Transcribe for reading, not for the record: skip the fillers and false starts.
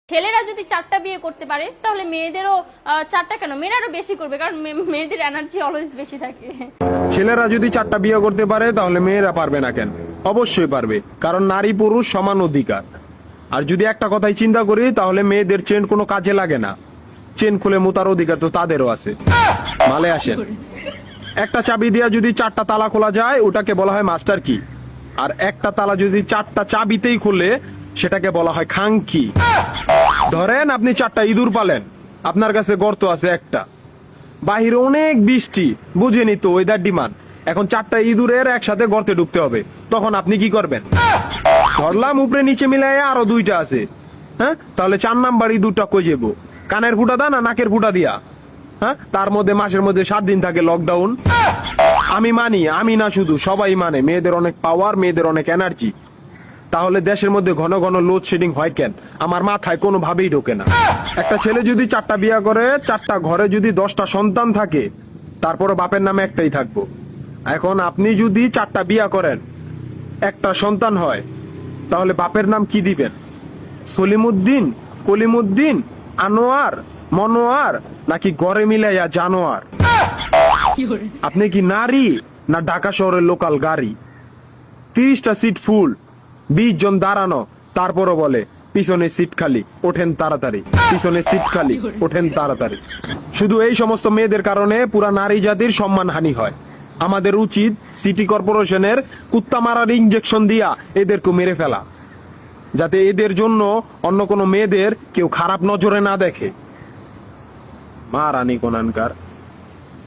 ছেলেরা যদি 4টা বিয়ে করতে পারে তাহলে মেয়েদেরও 4টা কেন, মেয়েরা আরো বেশি করবে, কারণ মেয়েদের এনার্জি অলওয়েজ বেশি থাকে। ছেলেরা যদি 4টা বিয়ে করতে পারে তাহলে মেয়েরা পারবে না কেন? অবশ্যই পারবে, কারণ নারী পুরুষ সমান অধিকার। আর যদি একটা কথাই চিন্তা করি তাহলে মেয়েদের চেন কোনো কাজে লাগে না, চেন খুলে মুতার অধিকার তো তাদেরও আছে। মালে আসেন, একটা চাবি দিয়া যদি 4টা তালা খোলা যায় ওটাকে বলা হয় মাস্টার কি, আর একটা তালা যদি 4টা চাবিতেই খুলে সেটাকে বলা হয় খাঙ্কি। ধরেন আপনি 4টা ইঁদুর পালেন, আপনার কাছে গর্ত আছে একটা, বাহিরে অনেক বৃষ্টি, বুঝেনি তো ওয়েদার ডিমান্ড, এখন 4টা ইঁদুরের একসাথে গর্তে ঢুকতে হবে, তখন আপনি কি করবেন? ধরলাম উপরে নিচে মিলাই আরো 2টা আছে, হ্যাঁ, তাহলে 4 নাম্বার ইঁদুরটা কই যাবো? কানের ফুটা দা না নাকের ফুটা দিয়া? হ্যাঁ, তার মধ্যে মাসের মধ্যে 7 দিন থাকে লকডাউন। আমি মানি, আমি না শুধু সবাই মানে মেয়েদের অনেক পাওয়ার, মেয়েদের অনেক এনার্জি। তাহলে দেশের মধ্যে ঘন ঘন লোডশেডিং হয় কেন? আমার মাথায় কোনোভাবেই ঢোকে না। একটা ছেলে যদি 4টা বিয়ে করে, 4টা ঘরে যদি 10টা সন্তান থাকে, তারপরে বাপের নামে একটাই থাকবো। এখন আপনি যদি 4টা বিয়ে করেন, একটা সন্তান হয়, তাহলে বাপের নাম কি দিবেন? সলিমুদ্দিন, কলিমুদ্দিন, আনোয়ার, মনোয়ার, নাকি গড়ে মিলাইয়া জানোয়ার? আপনি কি নারী না ঢাকা শহরের লোকাল গাড়ি? 30টা সিট ফুল, 20 জন দাঁড়ানো, তারপরও বলে পিছনে সিট খালি, ওঠেন তাড়াতাড়ি, পিছনে সিট খালি, ওঠেন তাড়াতাড়ি। শুধু এই সমস্ত মেয়েদের কারণে পুরা নারী জাতির সম্মানহানি হয়। আমাদের উচিত সিটি কর্পোরেশনের কুত্তা মারার ইনজেকশন দিয়া এদেরকে মেরে ফেলা, যাতে এদের জন্য অন্য কোনো মেয়েদের কেউ খারাপ নজরে না দেখে। মা রানী কোনানকার।